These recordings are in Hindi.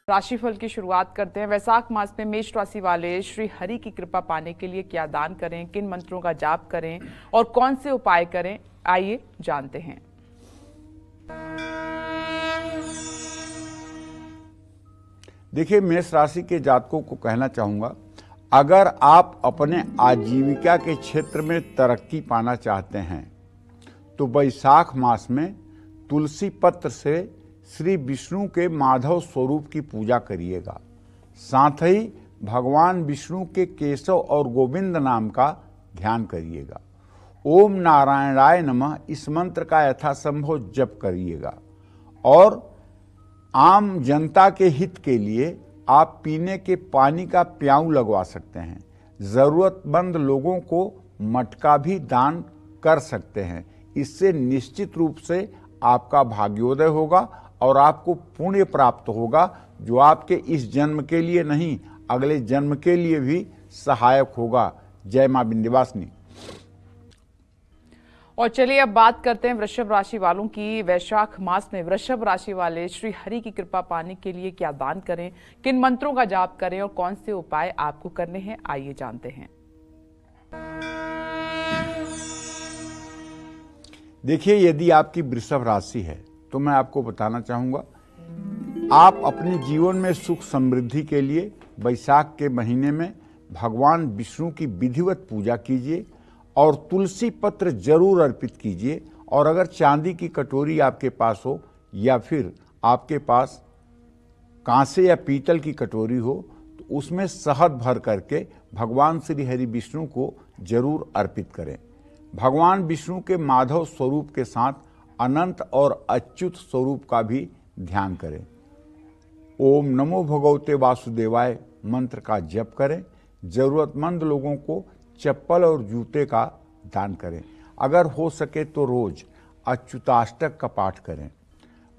राशिफल की शुरुआत करते हैं। वैशाख मास में मेष राशि वाले श्री हरि की कृपा पाने के लिए क्या दान करें, किन मंत्रों का जाप करें और कौन से उपाय करें, आइए जानते हैं। देखिए, मेष राशि के जातकों को कहना चाहूँगा, अगर आप अपने आजीविका के क्षेत्र में तरक्की पाना चाहते हैं तो वैशाख मास में तुलसी पत्र से श्री विष्णु के माधव स्वरूप की पूजा करिएगा। साथ ही भगवान विष्णु के केशव और गोविंद नाम का ध्यान करिएगा। ओम नारायणाय नमः इस मंत्र का यथासंभव जप करिएगा। और आम जनता के हित के लिए आप पीने के पानी का प्याऊ लगवा सकते हैं। ज़रूरतमंद लोगों को मटका भी दान कर सकते हैं। इससे निश्चित रूप से आपका भाग्योदय होगा और आपको पुण्य प्राप्त होगा, जो आपके इस जन्म के लिए नहीं, अगले जन्म के लिए भी सहायक होगा। जय मां विंध्यवासिनी। और चलिए अब बात करते हैं वृषभ राशि वालों की। वैशाख मास में वृषभ राशि वाले श्री हरि की कृपा पाने के लिए क्या दान करें, किन मंत्रों का जाप करें और कौन से उपाय आपको करने हैं, आइए जानते हैं। देखिए, यदि आपकी वृषभ राशि है तो मैं आपको बताना चाहूँगा, आप अपने जीवन में सुख समृद्धि के लिए वैशाख के महीने में भगवान विष्णु की विधिवत पूजा कीजिए और तुलसी पत्र जरूर अर्पित कीजिए। और अगर चांदी की कटोरी आपके पास हो या फिर आपके पास कांसे या पीतल की कटोरी हो तो उसमें शहद भर करके भगवान श्री हरि विष्णु को जरूर अर्पित करें। भगवान विष्णु के माधव स्वरूप के साथ अनंत और अच्युत स्वरूप का भी ध्यान करें। ओम नमो भगवते वासुदेवाय मंत्र का जप करें। जरूरतमंद लोगों को चप्पल और जूते का दान करें। अगर हो सके तो रोज अच्युताष्टक का पाठ करें।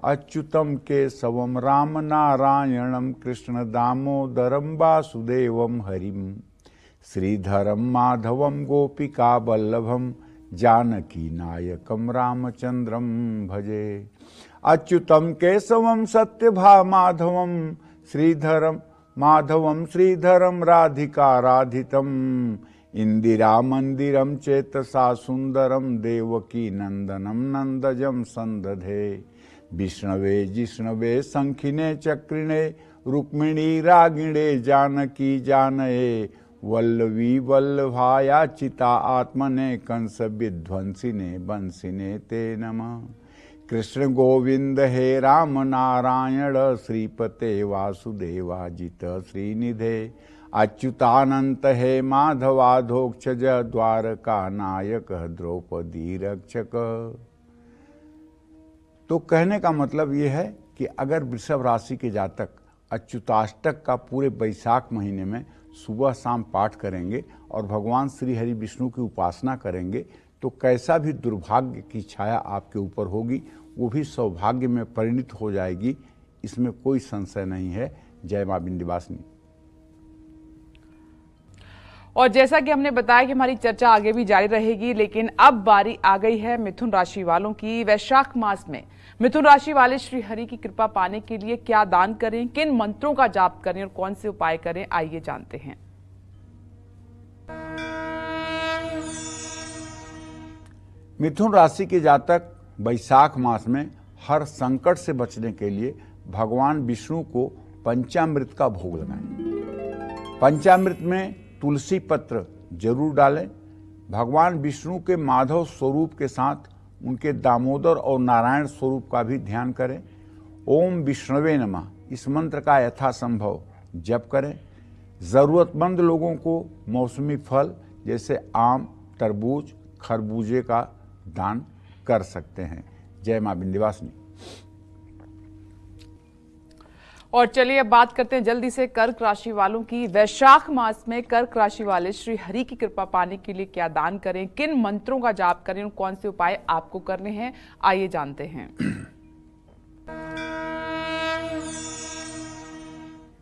अच्युतम केशवम राम नारायणम कृष्ण दामोदरम वासुदेवम हरिम श्रीधरम माधवम गोपिका वल्लभम जानकी नायकम रामचंद्रम भजे। अच्युतम केशवम सत्यभा माधवम श्रीधरम माधवम श्रीधरम राधिका राधितम इंदिरा मंदिरम चेतसा सुंदरम देवकी नंदनम नंदजम संदधे। विष्णवे जिष्णवे शंखिने चक्रिणे रुक्मिणी रागिणे जानकी जानये वल्लवी वल्लभाया चिता आत्मने कंस विध्वंसिने बंसिने ते नमः। कृष्ण गोविंद हे राम नारायण श्रीपते वासुदेवाजित श्रीनिधे। अच्युतानंत हे माधवाधोक्षज द्वारका नायक द्रौपदी रक्षक। तो कहने का मतलब ये है कि अगर वृषभ राशि के जातक अच्युताष्टक का पूरे वैशाख महीने में सुबह शाम पाठ करेंगे और भगवान श्री हरि विष्णु की उपासना करेंगे तो कैसा भी दुर्भाग्य की छाया आपके ऊपर होगी वो भी सौभाग्य में परिणित हो जाएगी, इसमें कोई संशय नहीं है। जय मां विंध्यवासिनी। और जैसा कि हमने बताया कि हमारी चर्चा आगे भी जारी रहेगी, लेकिन अब बारी आ गई है मिथुन राशि वालों की। वैशाख मास में मिथुन राशि वाले श्री हरि की कृपा पाने के लिए क्या दान करें, किन मंत्रों का जाप करें और कौन से उपाय करें, आइए जानते हैं। मिथुन राशि के जातक वैशाख मास में हर संकट से बचने के लिए भगवान विष्णु को पंचामृत का भोग लगाएं। पंचामृत में तुलसी पत्र जरूर डालें। भगवान विष्णु के माधव स्वरूप के साथ उनके दामोदर और नारायण स्वरूप का भी ध्यान करें। ओम विष्णवे नमः इस मंत्र का यथासंभव जप करें। ज़रूरतमंद लोगों को मौसमी फल जैसे आम, तरबूज, खरबूजे का दान कर सकते हैं। जय मां विंध्यवासिनी। और चलिए अब बात करते हैं जल्दी से कर्क राशि वालों की। वैशाख मास में कर्क राशि वाले श्री हरि की कृपा पाने के लिए क्या दान करें, किन मंत्रों का जाप करें और कौन से उपाय आपको करने हैं, आइए जानते हैं।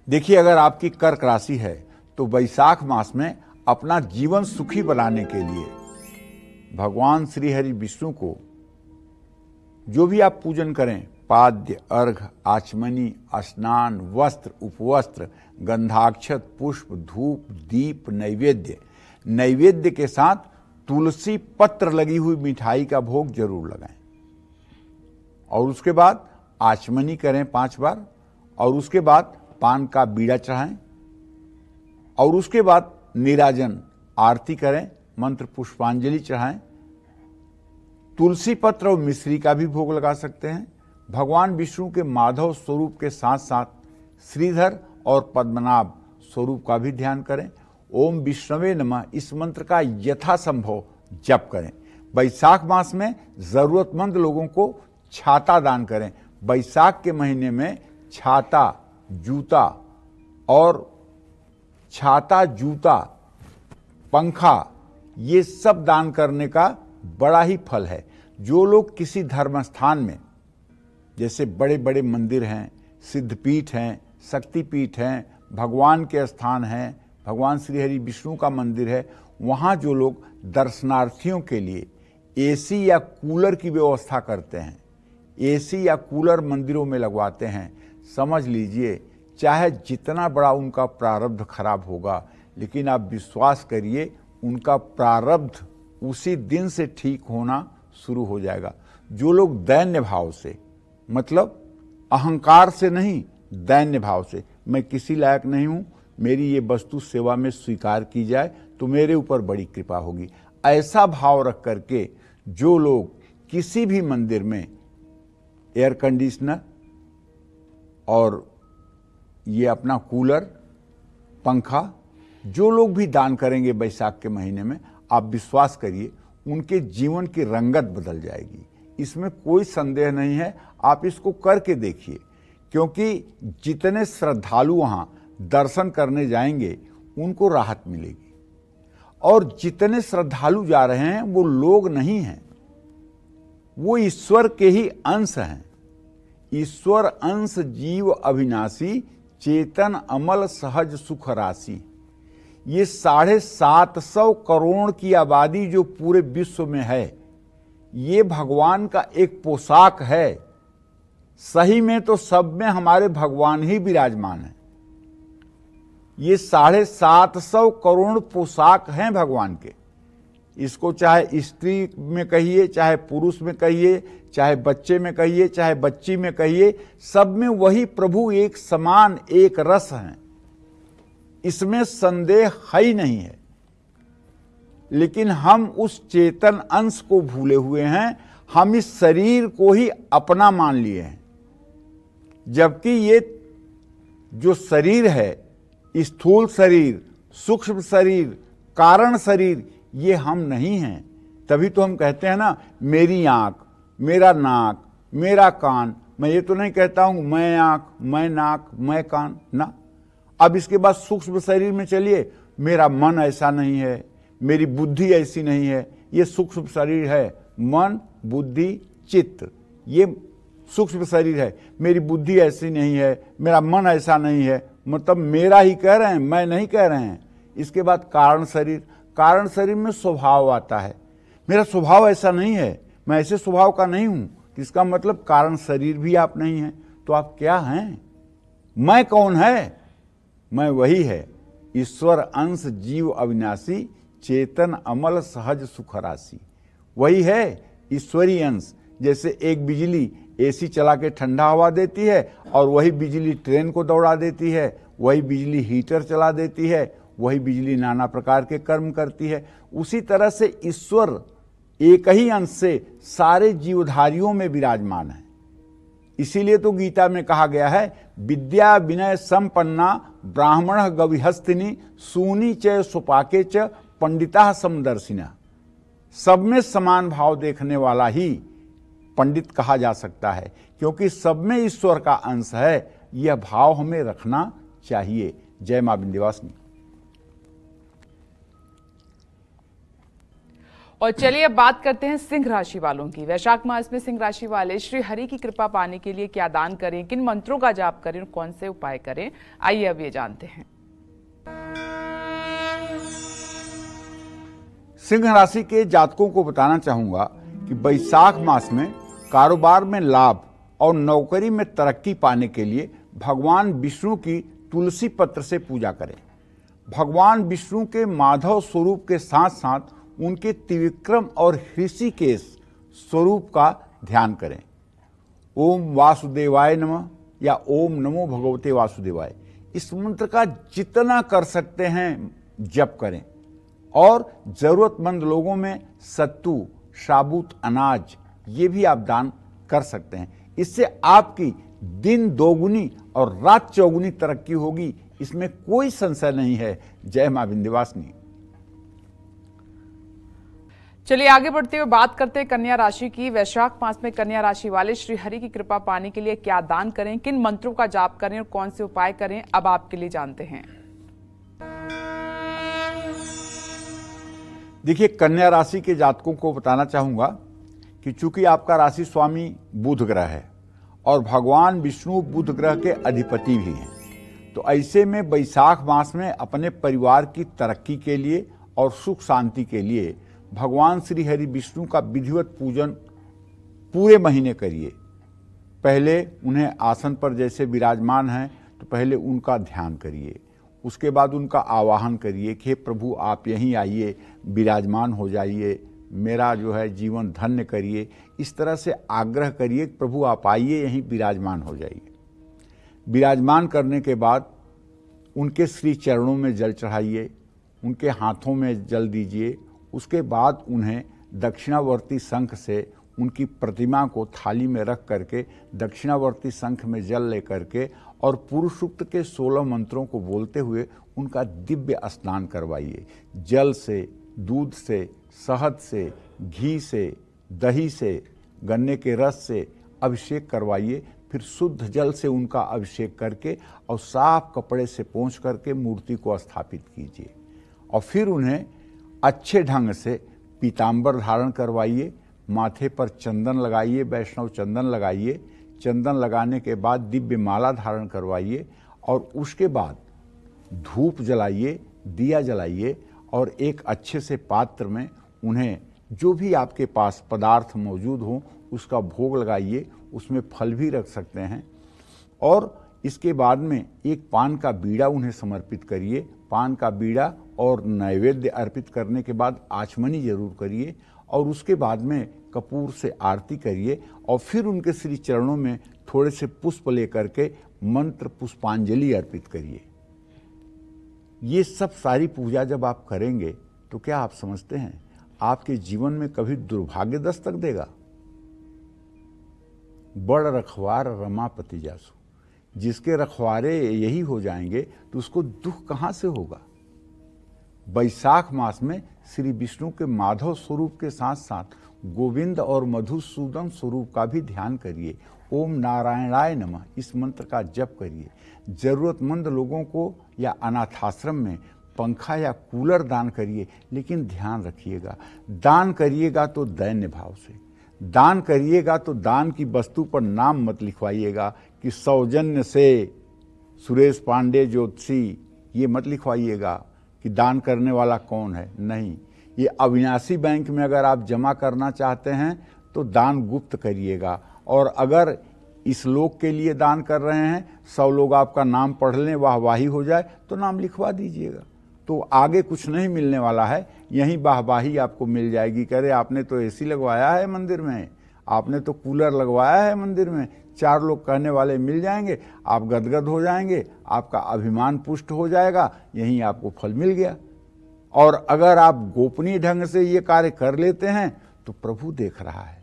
देखिए, अगर आपकी कर्क राशि है तो वैशाख मास में अपना जीवन सुखी बनाने के लिए भगवान श्री हरि विष्णु को जो भी आप पूजन करें, पाद्य, अर्घ, आचमनी, स्नान, वस्त्र, उपवस्त्र, गंधाक्षत, पुष्प, धूप, दीप, नैवेद्य के साथ तुलसी पत्र लगी हुई मिठाई का भोग जरूर लगाएं। और उसके बाद आचमनी करें 5 बार, और उसके बाद पान का बीड़ा चढ़ाएं, और उसके बाद नीराजन आरती करें, मंत्र पुष्पांजलि चढ़ाएं। तुलसी पत्र और मिश्री का भी भोग लगा सकते हैं। भगवान विष्णु के माधव स्वरूप के साथ साथ श्रीधर और पद्मनाभ स्वरूप का भी ध्यान करें। ओम विष्णवे नमः इस मंत्र का यथासंभव जप करें। बैसाख मास में जरूरतमंद लोगों को छाता दान करें। बैसाख के महीने में छाता, जूता, पंखा, ये सब दान करने का बड़ा ही फल है। जो लोग किसी धर्म स्थान में, जैसे बड़े बड़े मंदिर हैं, सिद्धपीठ हैं, शक्तिपीठ हैं, भगवान के स्थान हैं, भगवान श्री हरि विष्णु का मंदिर है, वहाँ जो लोग दर्शनार्थियों के लिए एसी या कूलर की व्यवस्था करते हैं, एसी या कूलर मंदिरों में लगवाते हैं, समझ लीजिए चाहे जितना बड़ा उनका प्रारब्ध खराब होगा, लेकिन आप विश्वास करिए उनका प्रारब्ध उसी दिन से ठीक होना शुरू हो जाएगा। जो लोग दैन्य भाव से, मतलब अहंकार से नहीं, दैन्य भाव से, मैं किसी लायक नहीं हूं, मेरी ये वस्तु सेवा में स्वीकार की जाए तो मेरे ऊपर बड़ी कृपा होगी, ऐसा भाव रख करके जो लोग किसी भी मंदिर में एयर कंडीशनर और ये अपना कूलर, पंखा, जो लोग भी दान करेंगे बैसाख के महीने में, आप विश्वास करिए उनके जीवन की रंगत बदल जाएगी। इसमें कोई संदेह नहीं है, आप इसको करके देखिए। क्योंकि जितने श्रद्धालु वहाँ दर्शन करने जाएंगे उनको राहत मिलेगी, और जितने श्रद्धालु जा रहे हैं वो लोग नहीं हैं, वो ईश्वर के ही अंश हैं। ईश्वर अंश जीव अविनाशी, चेतन अमल सहज सुख राशि। ये 750 करोड़ की आबादी जो पूरे विश्व में है, ये भगवान का एक पोशाक है। सही में तो सब में हमारे भगवान ही विराजमान है। ये 750 करोड़ पोशाक हैं भगवान के। इसको चाहे स्त्री में कहिए, चाहे पुरुष में कहिए, चाहे बच्चे में कहिए, चाहे बच्ची में कहिए, सब में वही प्रभु एक समान, एक रस हैं। इसमें संदेह है ही नहीं है। लेकिन हम उस चेतन अंश को भूले हुए हैं, हम इस शरीर को ही अपना मान लिए हैं। जबकि ये जो शरीर है, स्थूल शरीर, सूक्ष्म शरीर, कारण शरीर, ये हम नहीं हैं। तभी तो हम कहते हैं ना, मेरी आंख, मेरा नाक, मेरा कान। मैं ये तो नहीं कहता हूं मैं आंख, मैं नाक, मैं कान, ना। अब इसके बाद सूक्ष्म शरीर में चलिए, मेरा मन ऐसा नहीं है, मेरी बुद्धि ऐसी नहीं है। ये सूक्ष्म शरीर है, मन, बुद्धि, चित्त, ये सूक्ष्म शरीर है। मेरी बुद्धि ऐसी नहीं है, मेरा मन ऐसा नहीं है, मतलब मेरा ही कह रहे हैं, मैं नहीं कह रहे हैं। इसके बाद कारण शरीर, कारण शरीर में स्वभाव आता है। मेरा स्वभाव ऐसा नहीं है, मैं ऐसे स्वभाव का नहीं हूं, इसका मतलब कारण शरीर भी आप नहीं हैं। तो आप क्या हैं? मैं कौन है? मैं वही है, ईश्वर अंश जीव अविनाशी, चेतन अमल सहज सुख राशि। वही है ईश्वरीय अंश। जैसे एक बिजली एसी चला के ठंडा हवा देती है, और वही बिजली ट्रेन को दौड़ा देती है, वही बिजली हीटर चला देती है, वही बिजली नाना प्रकार के कर्म करती है। उसी तरह से ईश्वर एक ही अंश से सारे जीवधारियों में विराजमान है। इसीलिए तो गीता में कहा गया है, विद्या विनय संपन्ना ब्राह्मण गविहस्तिनी सूनी च सुपाके च पंडिता समदर्शिना। सब में समान भाव देखने वाला ही पंडित कहा जा सकता है, क्योंकि सब में ईश्वर का अंश है। यह भाव हमें रखना चाहिए। जय मां विंध्यवासिनी। और चलिए अब बात करते हैं सिंह राशि वालों की। वैशाख मास में सिंह राशि वाले श्री हरि की कृपा पाने के लिए क्या दान करें, किन मंत्रों का जाप करें और कौन से उपाय करें, आइए अब ये जानते हैं। सिंह राशि के जातकों को बताना चाहूंगा कि वैशाख मास में कारोबार में लाभ और नौकरी में तरक्की पाने के लिए भगवान विष्णु की तुलसी पत्र से पूजा करें। भगवान विष्णु के माधव स्वरूप के साथ साथ उनके त्रिविक्रम और ऋषिकेश स्वरूप का ध्यान करें। ओम वासुदेवाय नमः या ओम नमो भगवते वासुदेवाय, इस मंत्र का जितना कर सकते हैं जप करें। और जरूरतमंद लोगों में सत्तू, साबुत अनाज ये भी आप दान कर सकते हैं। इससे आपकी दिन दोगुनी और रात चौगुनी तरक्की होगी, इसमें कोई संशय नहीं है। जय मां विंध्यवासिनी। चलिए आगे बढ़ते हुए बात करते हैं कन्या राशि की। वैशाख मास में कन्या राशि वाले श्री हरि की कृपा पाने के लिए क्या दान करें, किन मंत्रों का जाप करें और कौन से उपाय करें, अब आपके लिए जानते हैं। देखिए, कन्या राशि के जातकों को बताना चाहूंगा कि चूंकि आपका राशि स्वामी बुध ग्रह है और भगवान विष्णु बुध ग्रह के अधिपति भी हैं, तो ऐसे में वैशाख मास में अपने परिवार की तरक्की के लिए और सुख शांति के लिए भगवान श्री हरि विष्णु का विधिवत पूजन पूरे महीने करिए। पहले उन्हें आसन पर जैसे विराजमान हैं तो पहले उनका ध्यान करिए, उसके बाद उनका आवाहन करिए कि हे प्रभु आप यहीं आइए, विराजमान हो जाइए, मेरा जो है जीवन धन्य करिए। इस तरह से आग्रह करिए कि प्रभु आप आइए, यहीं विराजमान हो जाइए। विराजमान करने के बाद उनके श्री चरणों में जल चढ़ाइए, उनके हाथों में जल दीजिए। उसके बाद उन्हें दक्षिणावर्ती शंख से उनकी प्रतिमा को थाली में रख करके दक्षिणावर्ती शंख में जल ले करके और पुरुष सूक्त के 16 मंत्रों को बोलते हुए उनका दिव्य स्नान करवाइए। जल से, दूध से, शहद से, घी से, दही से, गन्ने के रस से अभिषेक करवाइए। फिर शुद्ध जल से उनका अभिषेक करके और साफ कपड़े से पोंछ करके मूर्ति को स्थापित कीजिए। और फिर उन्हें अच्छे ढंग से पीताम्बर धारण करवाइए, माथे पर चंदन लगाइए, वैष्णव चंदन लगाइए। चंदन लगाने के बाद दिव्य माला धारण करवाइए और उसके बाद धूप जलाइए, दिया जलाइए और एक अच्छे से पात्र में उन्हें जो भी आपके पास पदार्थ मौजूद हो उसका भोग लगाइए। उसमें फल भी रख सकते हैं। और इसके बाद में एक पान का बीड़ा उन्हें समर्पित करिए। पान का बीड़ा और नैवेद्य अर्पित करने के बाद आचमनी जरूर करिए और उसके बाद में कपूर से आरती करिए और फिर उनके श्री चरणों में थोड़े से पुष्प लेकर के मंत्र पुष्पांजलि अर्पित करिए। ये सब सारी पूजा जब आप करेंगे तो क्या आप समझते हैं आपके जीवन में कभी दुर्भाग्य दस्तक देगा? बड़ रखवार रमापति जासु, जिसके रखवारे यही हो जाएंगे तो उसको दुख कहां से होगा। वैशाख मास में श्री विष्णु के माधव स्वरूप के साथ साथ गोविंद और मधुसूदन स्वरूप का भी ध्यान करिए। ओम नारायणाय नमः इस मंत्र का जप करिए। जरूरतमंद लोगों को या अनाथाश्रम में पंखा या कूलर दान करिए, लेकिन ध्यान रखिएगा दान करिएगा तो दैन्य भाव से दान करिएगा। तो दान की वस्तु पर नाम मत लिखवाइएगा कि सौजन्य से सुरेश पांडे ज्योतिषी, ये मत लिखवाइएगा कि दान करने वाला कौन है। नहीं, ये अविनाशी बैंक में अगर आप जमा करना चाहते हैं तो दान गुप्त करिएगा। और अगर इस लोक के लिए दान कर रहे हैं, 100 लोग आपका नाम पढ़ लें, वाहवाही हो जाए तो नाम लिखवा दीजिएगा। तो आगे कुछ नहीं मिलने वाला है, यहीं वाहवाही आपको मिल जाएगी। कह रहे आपने तो एसी लगवाया है मंदिर में, आपने तो कूलर लगवाया है मंदिर में, 4 लोग कहने वाले मिल जाएंगे, आप गदगद हो जाएंगे, आपका अभिमान पुष्ट हो जाएगा, यहीं आपको फल मिल गया। और अगर आप गोपनीय ढंग से ये कार्य कर लेते हैं तो प्रभु देख रहा है।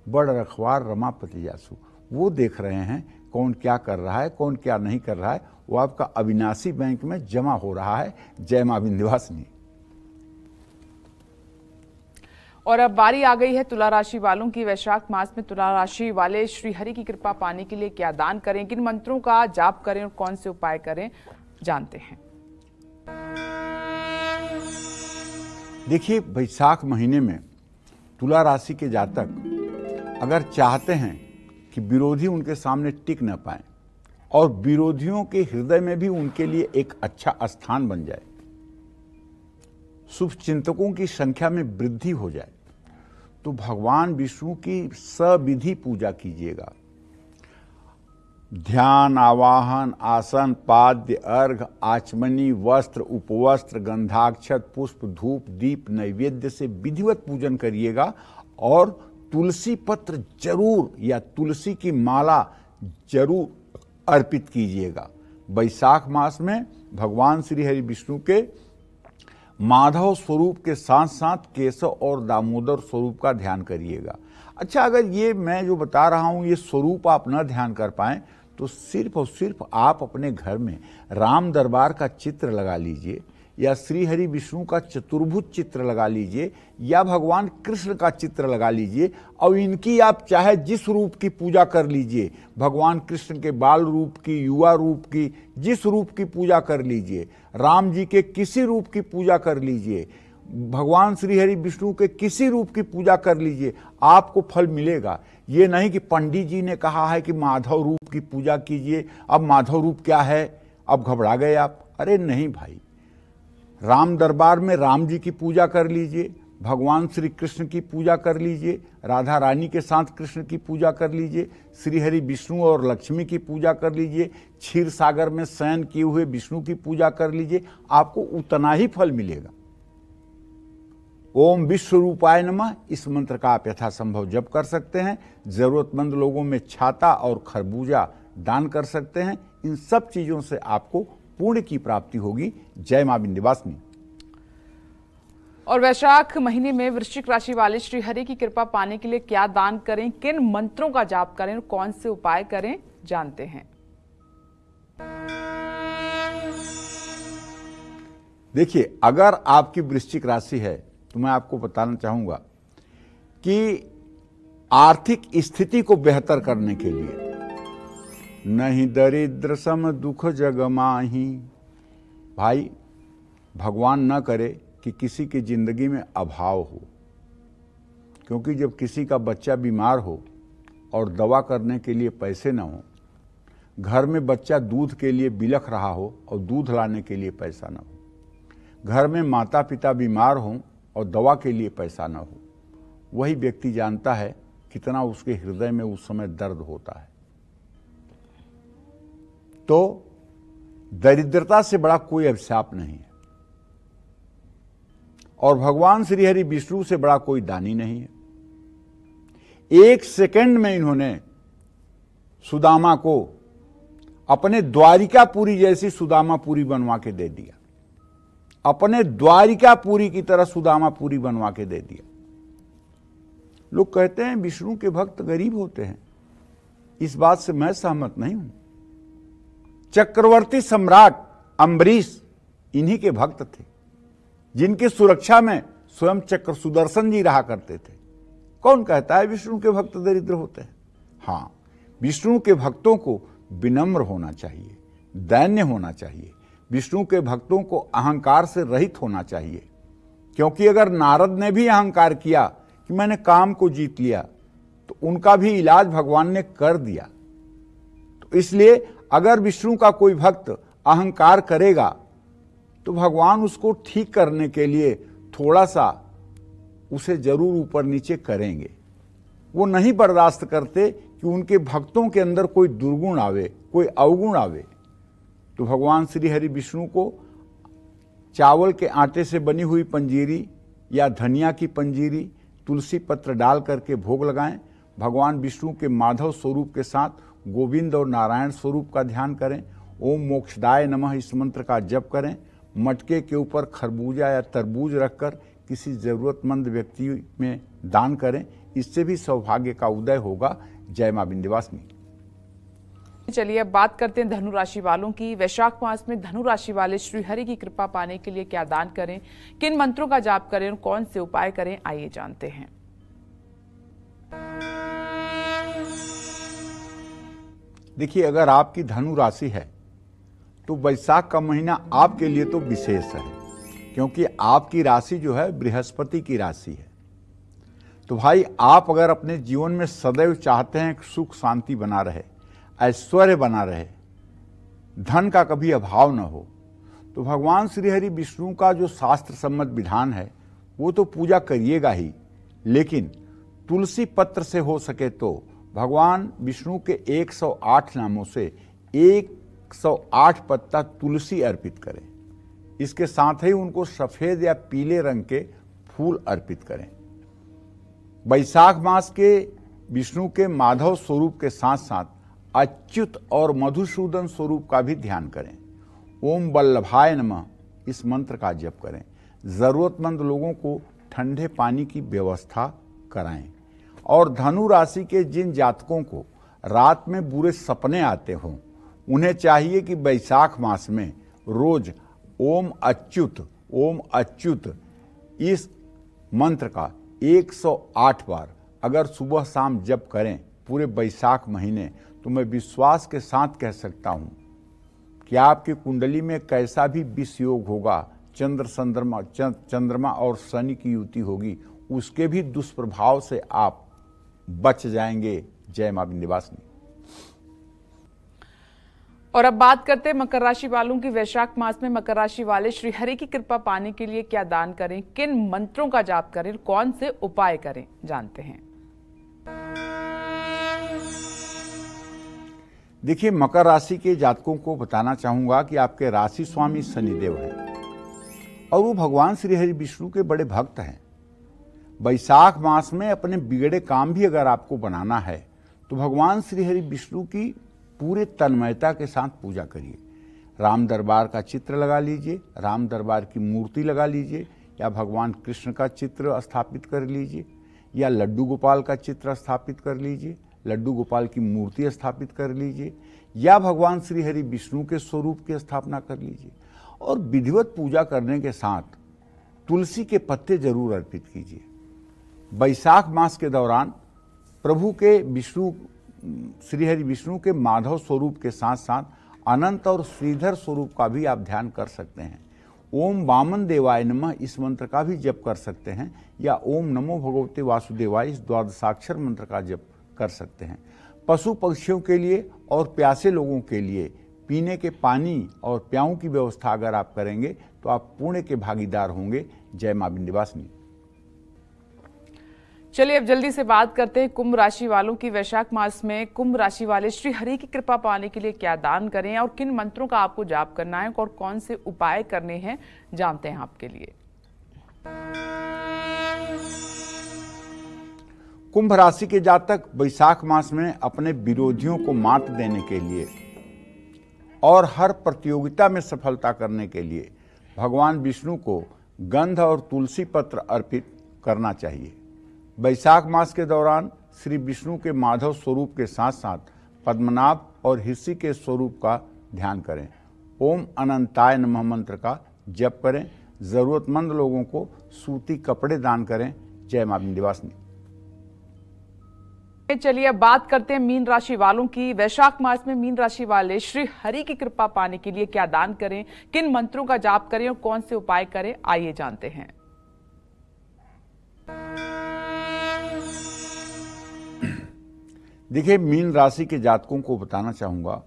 बड़ रखवार रमापति जासु, वो देख रहे हैं कौन क्या कर रहा है, कौन क्या नहीं कर रहा है। वो आपका अविनाशी बैंक में जमा हो रहा है। जय मां विंध्यवासिनी। और अब बारी आ गई है तुला राशि वालों की। वैशाख मास में तुला राशि वाले श्री हरि की कृपा पाने के लिए क्या दान करें, किन मंत्रों का जाप करें और कौन से उपाय करें, जानते हैं। देखिए, वैशाख महीने में तुला राशि के जातक अगर चाहते हैं कि विरोधी उनके सामने टिक न पाए और विरोधियों के हृदय में भी उनके लिए एक अच्छा स्थान बन जाए, शुभ चिंतकों की संख्या में वृद्धि हो जाए, तो भगवान विष्णु की सविधि पूजा कीजिएगा। ध्यान, आवाहन, आसन, पाद्य, अर्घ, आचमनी, वस्त्र, उपवस्त्र, गंधाक्षत, पुष्प, धूप, दीप, नैवेद्य से विधिवत पूजन करिएगा और तुलसी पत्र जरूर या तुलसी की माला जरूर अर्पित कीजिएगा। वैशाख मास में भगवान श्री हरि विष्णु के माधव स्वरूप के साथ साथ केशव और दामोदर स्वरूप का ध्यान करिएगा। अच्छा, अगर ये मैं जो बता रहा हूँ ये स्वरूप आप न ध्यान कर पाएं तो सिर्फ और सिर्फ आप अपने घर में राम दरबार का चित्र लगा लीजिए या श्री हरि विष्णु का चतुर्भुज चित्र लगा लीजिए या भगवान कृष्ण का चित्र लगा लीजिए और इनकी आप चाहे जिस रूप की पूजा कर लीजिए, भगवान कृष्ण के बाल रूप की, युवा रूप की, जिस रूप की पूजा कर लीजिए, राम जी के किसी रूप की पूजा कर लीजिए, भगवान श्री हरि विष्णु के किसी रूप की पूजा कर लीजिए, आपको फल मिलेगा। ये नहीं कि पंडित जी ने कहा है कि माधव रूप की पूजा कीजिए, अब माधव रूप क्या है, अब घबरा गए आप। अरे नहीं भाई, राम दरबार में राम जी की पूजा कर लीजिए, भगवान श्री कृष्ण की पूजा कर लीजिए, राधा रानी के साथ कृष्ण की पूजा कर लीजिए, श्री हरि विष्णु और लक्ष्मी की पूजा कर लीजिए, क्षीर सागर में शयन किए हुए विष्णु की पूजा कर लीजिए, आपको उतना ही फल मिलेगा। ओम विश्व रूपाय नमः, इस मंत्र का आप यथासंभव जप कर सकते हैं। जरूरतमंद लोगों में छाता और खरबूजा दान कर सकते हैं। इन सब चीजों से आपको पुण्य की प्राप्ति होगी। जय मां विंध्यवासिनी। और वैशाख महीने में वृश्चिक राशि वाले श्री हरि की कृपा पाने के लिए क्या दान करें, किन मंत्रों का जाप करें और कौन से उपाय करें, जानते हैं। देखिए, अगर आपकी वृश्चिक राशि है तो मैं आपको बताना चाहूंगा कि आर्थिक स्थिति को बेहतर करने के लिए नहीं दरिद्र सम दुख जग माही, भाई भगवान न करे कि किसी की जिंदगी में अभाव हो, क्योंकि जब किसी का बच्चा बीमार हो और दवा करने के लिए पैसे न हो, घर में बच्चा दूध के लिए बिलख रहा हो और दूध लाने के लिए पैसा न हो, घर में माता पिता बीमार हों और दवा के लिए पैसा न हो, वही व्यक्ति जानता है कितना उसके हृदय में उस समय दर्द होता है। तो दरिद्रता से बड़ा कोई अभिशाप नहीं है और भगवान श्री हरि विष्णु से बड़ा कोई दानी नहीं है। एक सेकंड में इन्होंने सुदामा को अपने द्वारिकापुरी जैसी सुदामापुरी बनवा के दे दिया, अपने द्वारिकापुरी की तरह सुदामापुरी बनवा के दे दिया। लोग कहते हैं विष्णु के भक्त गरीब होते हैं, इस बात से मैं सहमत नहीं हूं। चक्रवर्ती सम्राट अम्बरीश इन्हीं के भक्त थे, जिनकी सुरक्षा में स्वयं चक्र सुदर्शन जी रहा करते थे। कौन कहता है विष्णु के भक्त दरिद्र होते हैं? हाँ, विष्णु के भक्तों को विनम्र होना चाहिए, दैन्य होना चाहिए। विष्णु के भक्तों को अहंकार से रहित होना चाहिए, क्योंकि अगर नारद ने भी अहंकार किया कि मैंने काम को जीत लिया, तो उनका भी इलाज भगवान ने कर दिया। तो इसलिए अगर विष्णु का कोई भक्त अहंकार करेगा तो भगवान उसको ठीक करने के लिए थोड़ा सा उसे जरूर ऊपर नीचे करेंगे। वो नहीं बर्दाश्त करते कि उनके भक्तों के अंदर कोई दुर्गुण आवे, कोई अवगुण आवे। तो भगवान श्री हरि विष्णु को चावल के आटे से बनी हुई पंजीरी या धनिया की पंजीरी, तुलसी पत्र डाल करके भोग लगाएं। भगवान विष्णु के माधव स्वरूप के साथ गोविंद और नारायण स्वरूप का ध्यान करें। ओम मोक्षदाय नमः इस मंत्र का जप करें। मटके के ऊपर खरबूजा या तरबूज रखकर किसी जरूरतमंद व्यक्ति में दान करें, इससे भी सौभाग्य का उदय होगा। जय मां विंध्यवासिनी। चलिए अब बात करते हैं धनु राशि वालों की। वैशाख मास में धनु राशि वाले श्री हरि की कृपा पाने के लिए क्या दान करें, किन मंत्रों का जाप करें और कौन से उपाय करें, आइए जानते हैं। देखिए, अगर आपकी धनु राशि है तो वैशाख का महीना आपके लिए तो विशेष है, क्योंकि आपकी राशि जो है बृहस्पति की राशि है। तो भाई, आप अगर अपने जीवन में सदैव चाहते हैं कि सुख शांति बना रहे, ऐश्वर्य बना रहे, धन का कभी अभाव न हो, तो भगवान श्रीहरि विष्णु का जो शास्त्र सम्मत विधान है वो तो पूजा करिएगा ही, लेकिन तुलसी पत्र से हो सके तो भगवान विष्णु के 108 नामों से 108 पत्ता तुलसी अर्पित करें। इसके साथ ही उनको सफेद या पीले रंग के फूल अर्पित करें। वैशाख मास के विष्णु के माधव स्वरूप के साथ साथ अच्युत और मधुसूदन स्वरूप का भी ध्यान करें। ओम वल्लभाय नमः इस मंत्र का जप करें। जरूरतमंद लोगों को ठंडे पानी की व्यवस्था कराएं। और धनु राशि के जिन जातकों को रात में बुरे सपने आते हों, उन्हें चाहिए कि वैशाख मास में रोज ओम अच्युत इस मंत्र का 108 बार अगर सुबह शाम जप करें पूरे वैशाख महीने, तो मैं विश्वास के साथ कह सकता हूं कि आपकी कुंडली में कैसा भी विष योग होगा, चंद्रमा और शनि की युति होगी, उसके भी दुष्प्रभाव से आप बच जाएंगे। जय मां विंध्यवासिनी। और अब बात करते हैं मकर राशि वालों की। वैशाख मास में मकर राशि वाले श्री हरि की कृपा पाने के लिए क्या दान करें, किन मंत्रों का जाप करें, कौन से उपाय करें, जानते हैं। देखिए, मकर राशि के जातकों को बताना चाहूंगा कि आपके राशि स्वामी शनिदेव हैं और वो भगवान श्री हरि विष्णु के बड़े भक्त हैं। वैशाख मास में अपने बिगड़े काम भी अगर आपको बनाना है तो भगवान श्री हरि विष्णु की पूरे तन्मयता के साथ पूजा करिए। राम दरबार का चित्र लगा लीजिए, राम दरबार की मूर्ति लगा लीजिए, या भगवान कृष्ण का चित्र स्थापित कर लीजिए, या लड्डू गोपाल का चित्र स्थापित कर लीजिए, लड्डू गोपाल की मूर्ति स्थापित कर लीजिए, या भगवान श्री हरि विष्णु के स्वरूप की स्थापना कर लीजिए। और विधिवत पूजा करने के साथ तुलसी के पत्ते जरूर अर्पित कीजिए। वैशाख मास के दौरान प्रभु के श्री हरि विष्णु के माधव स्वरूप के साथ साथ अनंत और श्रीधर स्वरूप का भी आप ध्यान कर सकते हैं। ओम वामन देवाय नमः इस मंत्र का भी जप कर सकते हैं, या ओम नमो भगवते वासुदेवाय इस द्वादशाक्षर मंत्र का जप कर सकते हैं। पशु पक्षियों के लिए और प्यासे लोगों के लिए पीने के पानी और प्याऊ की व्यवस्था अगर आप करेंगे तो आप पुण्य के भागीदार होंगे। जय मां विंध्यवासिनी। चलिए अब जल्दी से बात करते हैं कुंभ राशि वालों की। वैशाख मास में कुंभ राशि वाले श्री हरि की कृपा पाने के लिए क्या दान करें और किन मंत्रों का आपको जाप करना है और कौन से उपाय करने हैं, जानते हैं आपके लिए। कुंभ राशि के जातक वैशाख मास में अपने विरोधियों को मात देने के लिए और हर प्रतियोगिता में सफलता करने के लिए भगवान विष्णु को गंध और तुलसी पत्र अर्पित करना चाहिए। वैशाख मास के दौरान श्री विष्णु के माधव स्वरूप के साथ साथ पद्मनाभ और हिरसी के स्वरूप का ध्यान करें। ओम अनंताय नमः मंत्र का जप करें। जरूरतमंद लोगों को सूती कपड़े दान करें। जय मां विंध्यवासिनी। चलिए अब बात करते हैं मीन राशि वालों की। वैशाख मास में मीन राशि वाले श्री हरि की कृपा पाने के लिए क्या दान करें, किन मंत्रों का जाप करें और कौन से उपाय करें, आइए जानते हैं। देखिए, मीन राशि के जातकों को बताना चाहूंगा,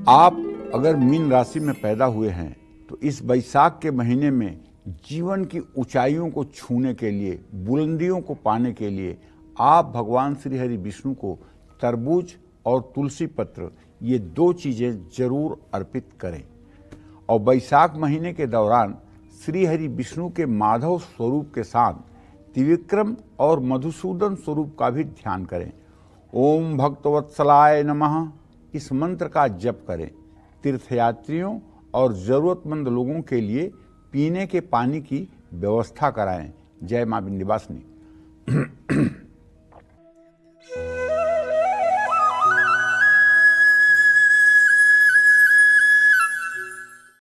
आप अगर मीन राशि में पैदा हुए हैं तो इस वैशाख के महीने में जीवन की ऊंचाइयों को छूने के लिए, बुलंदियों को पाने के लिए आप भगवान श्री हरि विष्णु को तरबूज और तुलसी पत्र ये दो चीजें जरूर अर्पित करें। और वैशाख महीने के दौरान श्री हरि विष्णु के माधव स्वरूप के साथ त्रिविक्रम और मधुसूदन स्वरूप का भी ध्यान करें। ओम भक्तवत्सलाय नमः इस मंत्र का जप करें। तीर्थयात्रियों और जरूरतमंद लोगों के लिए पीने के पानी की व्यवस्था कराएं। जय मां विंध्यवासिनी।